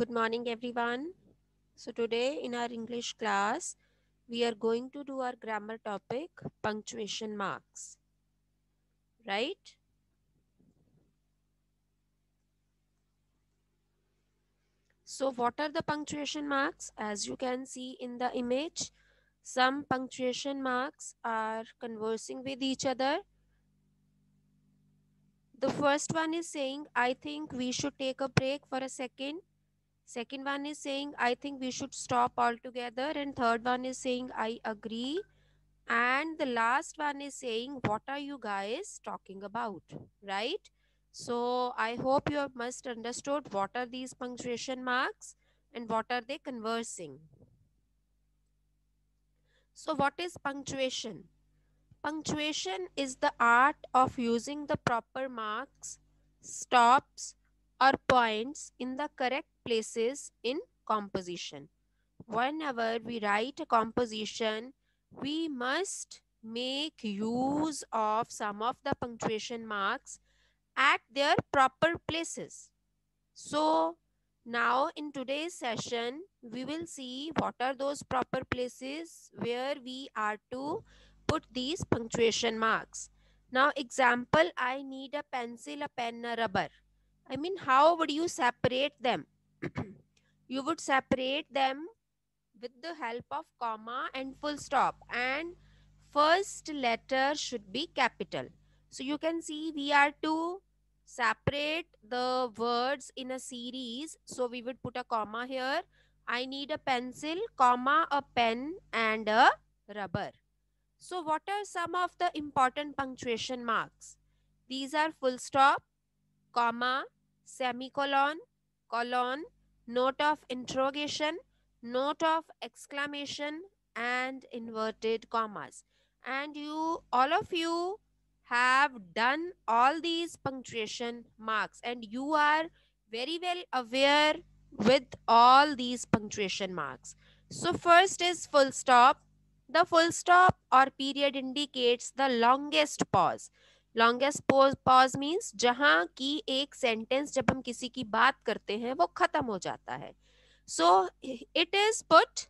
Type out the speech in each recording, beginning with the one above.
Good morning, everyone. So, today in our English class, we are going to do our grammar topic punctuation marks, right? So, what are the punctuation marks? As you can see in the image, some punctuation marks are conversing with each other. The first one is saying, I think we should take a break for a second. Second one is saying, I think we should stop altogether. And third one is saying, I agree. And the last one is saying, what are you guys talking about? Right? So I hope you have must understood what are these punctuation marks and what are they conversing. So what is punctuation? Punctuation is the art of using the proper marks, stops, or points in the correct places in composition. Whenever we write a composition, we must make use of some of the punctuation marks at their proper places. So, now in today's session, we will see what are those proper places where we are to put these punctuation marks. Now, example, I need a pencil, a pen, a rubber. I mean, how would you separate them? You would separate them with the help of comma and full stop, and first letter should be capital. So you can see we are to separate the words in a series, so we would put a comma here. I need a pencil, comma, a pen and a rubber. So what are some of the important punctuation marks? These are full stop, comma, semicolon, colon, note of interrogation, note of exclamation, and inverted commas. And you, all of you, have done all these punctuation marks, and you are very well aware with all these punctuation marks. So, first is full stop. The full stop or period indicates the longest pause. Longest pause means जहां की एक sentence जब हम किसी की बात करते हैं वो खत्म हो जाता है. So it is put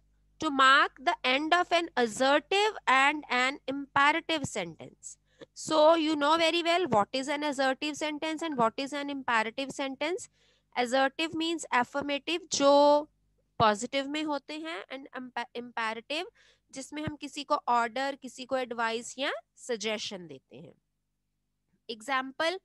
to mark the end of an assertive and an imperative sentence. So you know very well what is an assertive sentence and what is an imperative sentence. Assertive means affirmative, जो positive में होते हैं, and imperative जिसमें हम किसी को order, किसी को एडवाइस या सजेशन देते हैं. Example,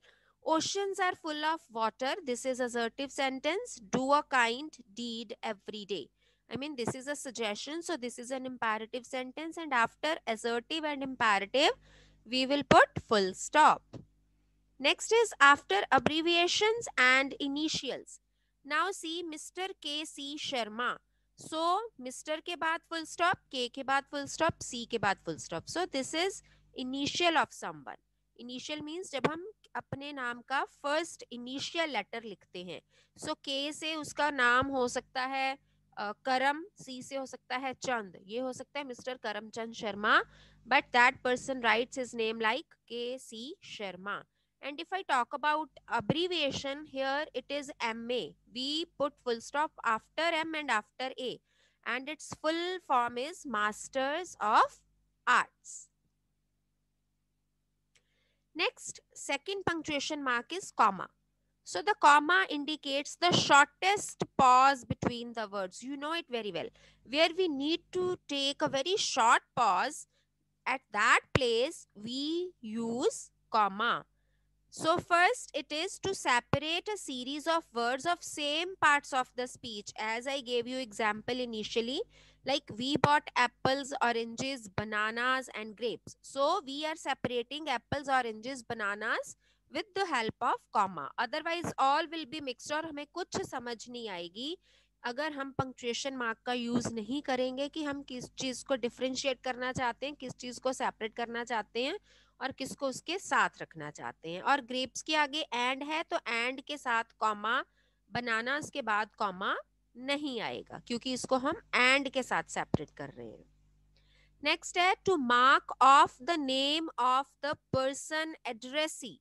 oceans are full of water. This is assertive sentence. Do a kind deed every day. I mean, this is a suggestion. So, this is an imperative sentence. And after assertive and imperative, we will put full stop. Next is after abbreviations and initials. Now see Mr. K. C. Sharma. So, Mr. के बाद full stop, K के बाद full stop, C के बाद full stop. So, this is initial of someone. Initial means जब हम अपने नाम का first initial letter लिखते हैं. So, K से उसका नाम हो सकता है करम, C से हो सकता है चंद. ये हो सकता है mister Karamchand Sharma, but that person writes his name like K. C. Sharma. And if I talk about abbreviation, here it is MA. We put full stop after M and after A. And its full form is Masters of Arts. Next, second punctuation mark is comma. So the comma indicates the shortest pause between the words. You know it very well. Where we need to take a very short pause, at that place we use comma. So first it is to separate a series of words of same parts of the speech, as I gave you example initially, like we bought apples, oranges, bananas and grapes. So we are separating apples, oranges, bananas with the help of comma. Otherwise all will be mixed और हमें कुछ समझ नहीं आएगी अगर हम punctuation mark का use नहीं करेंगे कि हम किस चीज को डिफरेंशिएट करना चाहते हैं, किस चीज को सेपरेट करना चाहते हैं और किसको उसके साथ रखना चाहते हैं. और ग्रेप्स के आगे एंड है तो एंड के साथ कॉमा, बनानास के बाद कॉमा नहीं आएगा क्योंकि इसको हम एंड के साथ सेपरेट कर रहे हैं. नेक्स्ट है to mark off the name of the person addressee.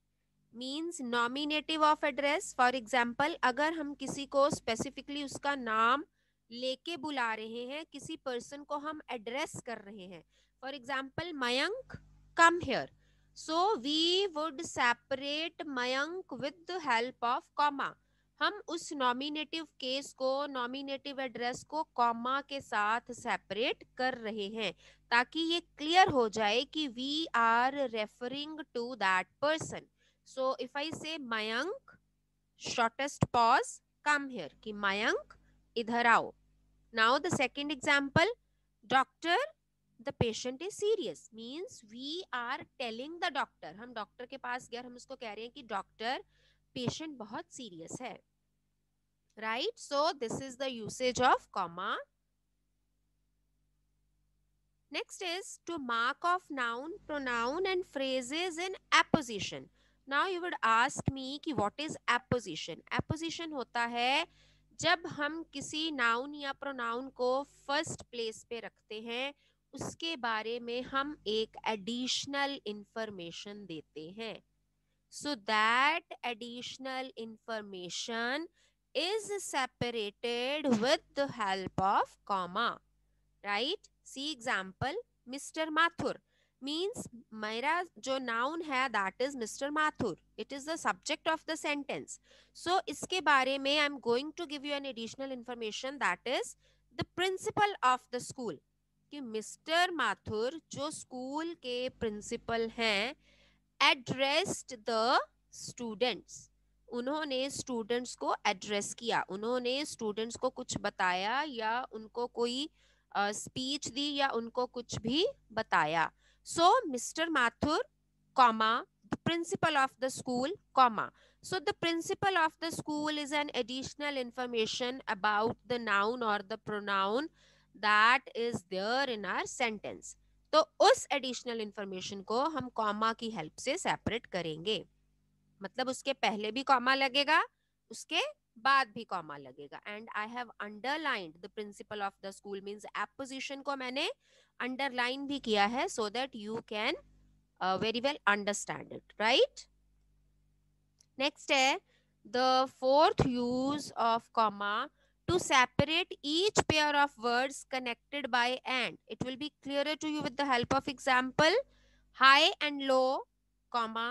Means nominative of address. For example, अगर हम किसी को स्पेसिफिकली उसका नाम लेके बुला रहे हैं, किसी पर्सन को हम एड्रेस कर रहे हैं, for example Mayank come here, so we would separate Mayank with the help of comma. हम उस नॉमिनेटिव केस को, नॉमिनेटिव एड्रेस को कॉमा के साथ सेपरेट कर रहे हैं, ताकि ये क्लियर हो जाए कि we are referring to that person. So if I say Mayank, shortest pause, come here. कि Mayank, इधर आओ. Now the second example, doctor, the patient is serious. Means we are telling the doctor. हम doctor के पास गए, हम उसको कह रहे हैं कि डॉक्टर, patient बहुत serious है. Right? So this is the usage of comma. Next is to mark off noun, pronoun and phrases in apposition. Now you would ask me कि what is apposition? Apposition होता है जब हम किसी noun या pronoun को first place पे रखते हैं, उसके बारे में हम एक एडिशनल इंफॉर्मेशन देते हैं. So that additional information is separated with the help of comma. Right. See example, Mister Mathur means मेरा जो नाउन है that is Mister Mathur. It is the subject of the sentence. So इसके बारे में I am going to give you an additional information that is the principal of the school. कि Mister Mathur जो school के principal हैं, addressed the students. उन्होंने students को address किया, उन्होंने स्टूडेंट्स को कुछ बताया या उनको कोई स्पीच दी या उनको कुछ भी बताया. So Mister Mathur comma the principal of the school comma. So the principal of the school is an additional information about the noun or the pronoun that is there in our sentence. तो उस additional information को हम comma की help से separate करेंगे. मतलब उसके पहले भी कॉमा लगेगा, उसके बाद भी कॉमा लगेगा. And I have underlined the principal of the school means apposition को मैंने अंडरलाइन भी किया है so that you can very well understand it. Right. Next है the fourth use of comma to separate each pair of words connected by and. It will be clearer to you with the help of example. High and low, comma,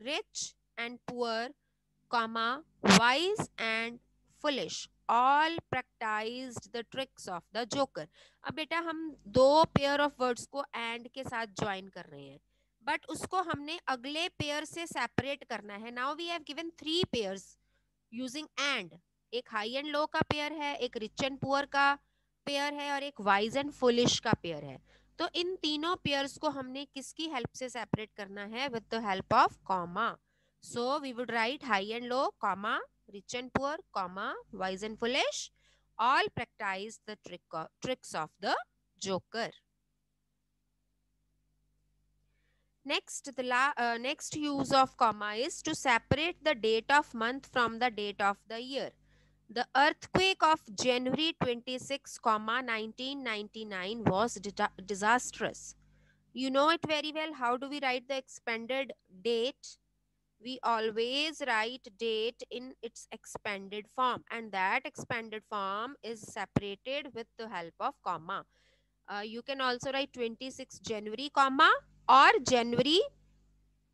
rich and poor, comma, wise and foolish. All practiced the tricks of the joker. अब बेटा हम दो pair of words को and के साथ join कर रहे हैं, बट उसको हमने अगले पेयर से सेपरेट करना है. Now we have given 3 pairs using and. एक हाई एंड लो का पेयर है, एक रिच एंड पुअर का पेयर है और एक वाइज एंड फुलिश का पेयर है. तो इन तीनों पेयर्स को हमने किसकी हेल्प से सेपरेट करना है? With the help of comma. So we would write high and low, comma, rich and poor, comma, wise and foolish. All practice the tricks of the joker. Next, next use of comma is to separate the date of month from the date of the year. The earthquake of January 26, 1999 was disastrous. You know it very well. How do we write the expanded date? We always write date in its expanded form, and that expanded form is separated with the help of comma. You can also write 26 January, comma, or January,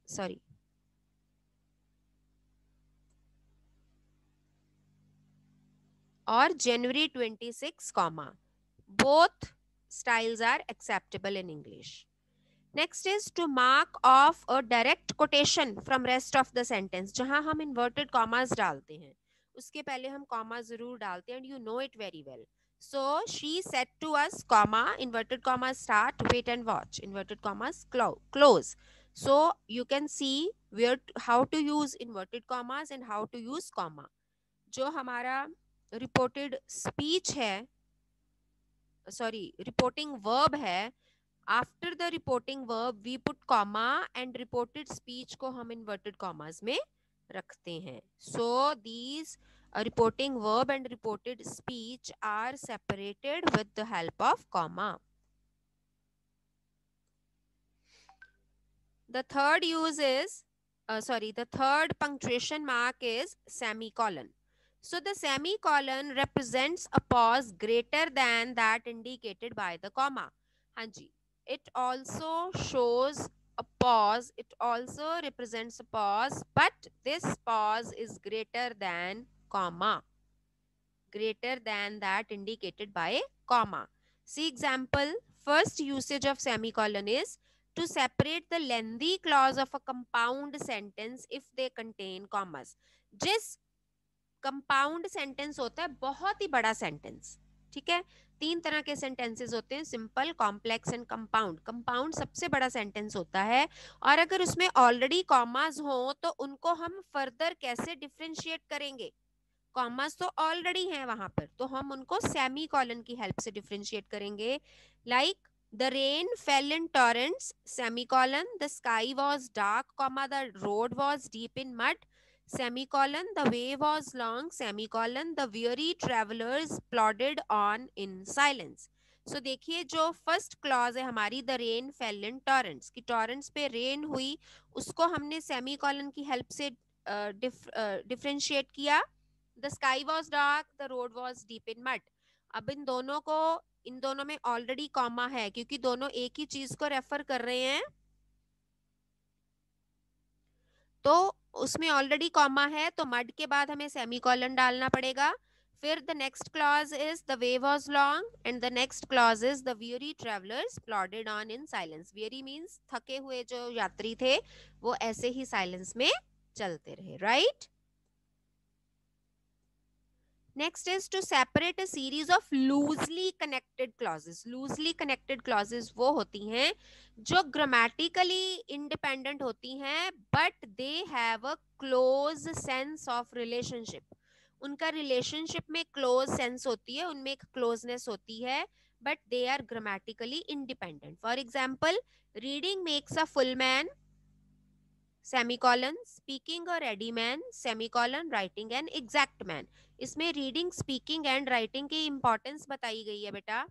sorry, or January 26, comma. Both styles are acceptable in English. Next is to mark off a direct quotation from rest of the sentence. जहां हम inverted commas डालते हैं, उसके पहले हम comma जरूर डालते हैं, and you know it very well. So she said to us, comma, inverted commas start, wait and watch, inverted commas close. So you can see where how to use inverted commas and how to use comma. जो हमारा reported speech है, sorry, reporting verb है, after the reporting verb we put comma and reported speech को हम inverted commas में रखते हैं. So these reporting verb and reported speech are separated with the help of comma. The third use is the third punctuation mark is semicolon. So the semicolon represents a pause greater than that indicated by the comma. Hanji, it also shows a pause, it also represents a pause, but this pause is greater than comma, greater than that indicated by comma. See example, first usage of semicolon is to separate the lengthy clause of a compound sentence if they contain commas. जिस compound sentence होता है बहुत ही बड़ा sentence, ठीक है, तीन तरह के सेंटेंसेस होते हैं, simple, complex and compound. Compound सबसे बड़ा सेंटेंस होता है और अगर उसमें ऑलरेडी कॉमास हो तो उनको हम फर्दर कैसे डिफरेंशिएट करेंगे? कॉमास तो ऑलरेडी हैं वहां पर, तो हम उनको सेमी कॉलन की हेल्प से डिफरेंशिएट करेंगे. Like the rain fail in torrents, semi colon, the sky was dark, comma, the road was deep in mud, semicolon, the way was long, semicolon, the weary travelers plodded on in silence. So देखिए जो first clause है हमारी, the rain fail in torrents, की torrents पे rain हुई, उसको हमने semicolon की हेल्प से डिफरेंशिएट किया. The sky was dark, the road was deep in mud. अब इन दोनों में ऑलरेडी कॉमा है क्योंकि दोनों एक ही चीज को रेफर कर रहे हैं, तो उसमें ऑलरेडी कॉमा है तो मड के बाद हमें सेमीकोलन डालना पड़ेगा. फिर the next clause is the way was long and the next clause is the weary travelers plodded on in silence. weary means थके हुए जो यात्री थे वो ऐसे ही साइलेंस में चलते रहे, right? Next is to separate a series of loosely connected clauses. Loosely connected clauses वो होती हैं जो grammatically independent होती हैं but they have a close sense of relationship. उनका relationship में close sense होती है, उनमें एक closeness होती है but they are grammatically independent. For example, reading makes a full man, semicolon, speaking और ready man, semicolon, writing an exact man. इसमें रीडिंग, स्पीकिंग एंड राइटिंग की इंपॉर्टेंस बताई गई है बेटा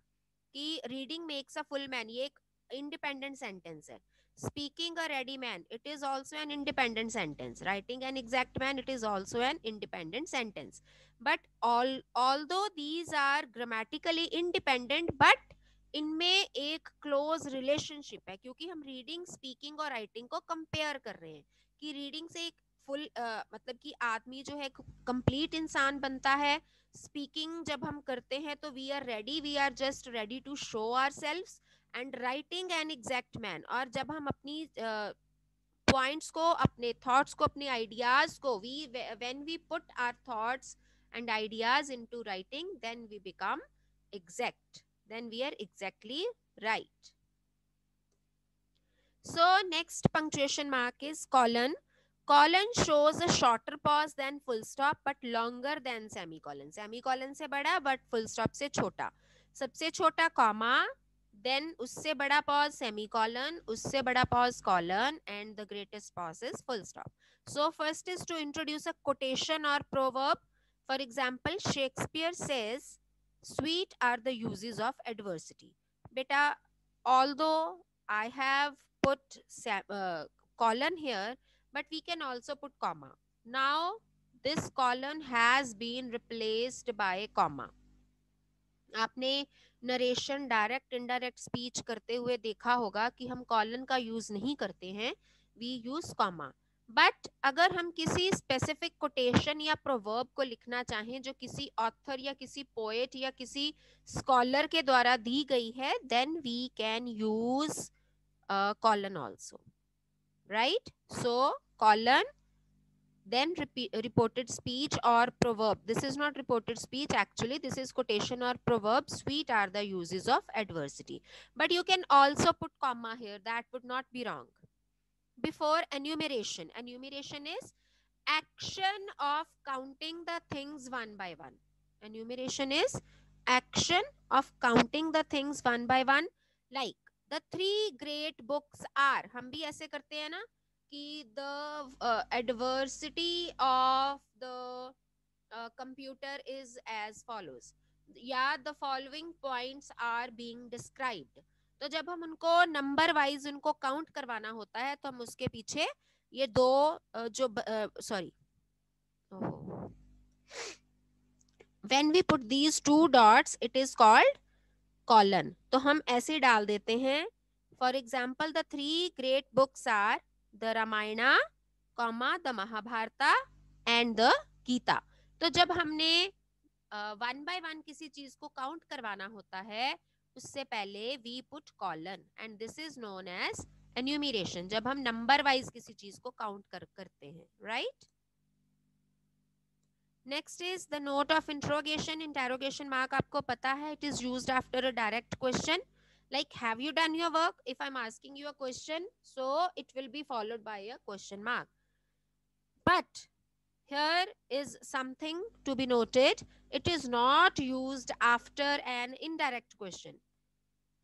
कि reading makes a full man, ये एक इंडिपेंडेंट सेंटेंस है. Speaking a ready man, it is also an independent sentence. Writing an exact man, it is also an independent sentence. But although these are grammatically independent but इनमें एक close relationship है क्योंकि हम reading, speaking और writing को compare कर रहे हैं कि रीडिंग से एक फुल मतलब कि आदमी जो है कंप्लीट इंसान बनता है. स्पीकिंग जब हम करते हैं तो we are just ready to show ourselves. And writing an exact man, और जब हम अपनी पॉइंट्स को, अपने थॉट्स को, अपने आइडियाज को, when we put our thoughts and ideas into writing then we become exact, then we are exactly right. So next punctuation mark is colon. Colon shows a shorter pause than full stop but longer than semicolon. Semicolon से बड़ा but full stop से छोटा. सबसे छोटा comma, then उससे बड़ा pause semicolon, उससे बड़ा pause colon, and the greatest pause is full stop. So first is to introduce a quotation or proverb. For example, Shakespeare says, sweet are the uses of adversity. Beta, although I have put colon here, but we can also put comma. Now this colon has been replaced by comma. आपने narration, direct indirect speech करते हुए देखा होगा कि हम colon का use नहीं करते हैं, वी यूज कॉमा. बट अगर हम किसी स्पेसिफिक कोटेशन या प्रोवर्ब को लिखना चाहें जो किसी ऑथर या किसी पोएट या किसी स्कॉलर के द्वारा दी गई है, then we can use colon also, right? So colon, then reported speech or proverb. This is not reported speech, actually this is quotation or proverb. Sweet are the uses of adversity, but you can also put comma here, that would not be wrong. Before enumeration, enumeration is action of counting the things one by one. Enumeration is action of counting the things one by one. Like the three great books are, हम भी ऐसे करते हैं ना कि the adversity of the computer is as follows, या the following points are being described. तो जब हम उनको नंबर वाइज उनको काउंट करवाना होता है तो हम उसके पीछे ये दो जो sorry, when we put these two dots it is called colon. तो हम ऐसे डाल देते हैं, for example the three great books are the Ramayana, comma the Mahabharata and the Gita. तो जब हमने वन बाय वन किसी चीज को काउंट करवाना होता है, उससे पहले we put colon and this is known as enumeration, जब हम नंबर वाइज किसी चीज को काउंट करते हैं, right. Next is the note of interrogation. Interrogation mark आपको पता है, it is used after a direct question, like have you done your work? If I'm asking you a question, so it will be followed by a question mark. But here is something to be noted, it is not used after an indirect question.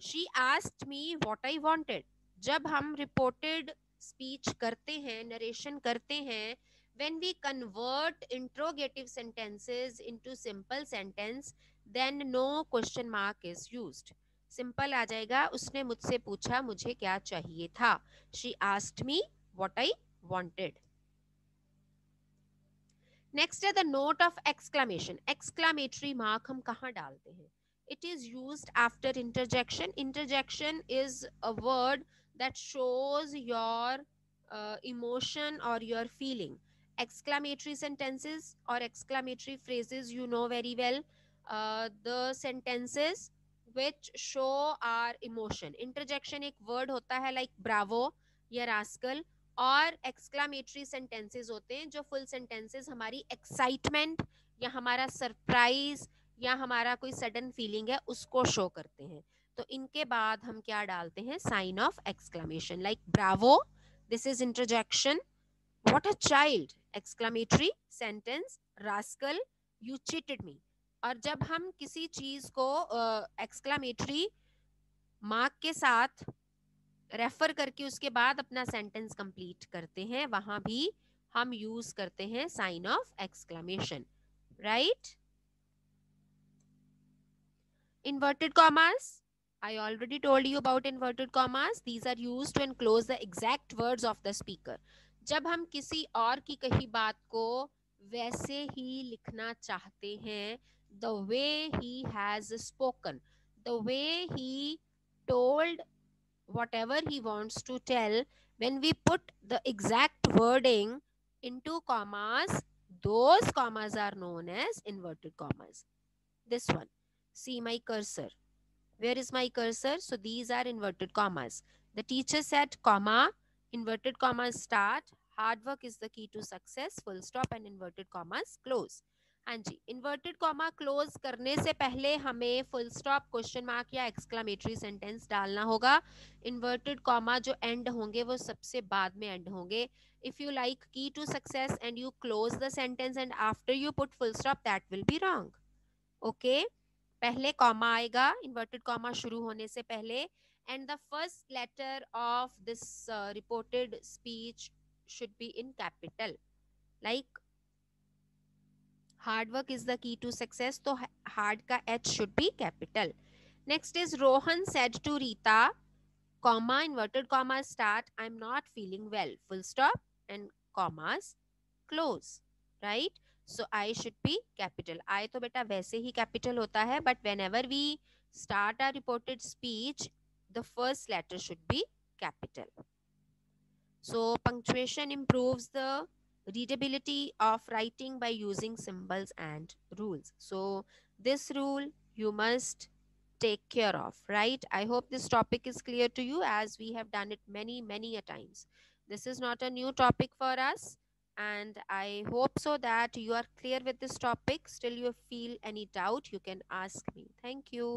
She asked me what I wanted. जब हम reported speech करते हैं, narration करते हैं, when we convert interrogative sentences into simple sentence, then no question mark is used. Simple आ जाएगा, उसने मुझसे पूछा मुझे क्या चाहिए था, she asked me what I wanted. Next है the note of exclamation. Exclamatory mark हम कहाँ डालते हैं? It is used after interjection. Interjection is a word that shows your emotion और your feeling. Exclamatory sentences or exclamatory phrases, you know very well, the sentences which show our emotion. Interjection एक word होता है like bravo या rascal, और exclamatory sentences होते हैं जो full sentences हमारी एक्साइटमेंट या हमारा सरप्राइज या हमारा कोई सडन फीलिंग है उसको शो करते हैं। तो इनके बाद हम क्या डालते हैं? Sign of exclamation, like bravo, this is interjection, what a child, exclamatory sentence, rascal, you cheated me. और जब हम किसी चीज को एक्सक्लेमेटरी मार्क के साथ रेफर करके उसके बाद अपना सेंटेंस कंप्लीट करते हैं, वहां भी हम यूज करते हैं sign of exclamation, right. Inverted commas. I already told you about inverted commas. These are used to enclose the exact words of the speaker. जब हम किसी और की कही बात को वैसे ही लिखना चाहते हैं, the way he has spoken, the way he told whatever he wants to tell, when we put the exact wording into commas, those commas are known as inverted commas. This one, see my cursor. Where is my cursor? So these are inverted commas. The teacher said, comma, inverted commas start, hard work is the key to success, full stop and inverted commas close. हाँ जी, inverted comma close करने से पहले हमें full stop, question mark या exclamatory sentence डालना होगा। Inverted comma जो and होंगे वो सबसे बाद में एंड होंगे। If you like key to success and you close the sentence and after you put full stop, that will be wrong. Okay, पहले कॉमा आएगा इन्वर्टेड कॉमा शुरू होने से पहले, and the first letter of this reported speech should be in capital, like hard work is the key to success, तो hard का H should be capital. Next is Rohan said to Rita, comma, inverted comma start, I am not feeling well, full stop and commas close, right. So I should be capital. I तो बेटा वैसे ही capital होता है, but whenever we start our reported speech the first letter should be capital. So punctuation improves the readability of writing by using symbols and rules. So this rule you must take care of, right? I hope this topic is clear to you, as we have done it many a times. This is not a new topic for us, and I hope so that you are clear with this topic. Still you feel any doubt, you can ask me. Thank you.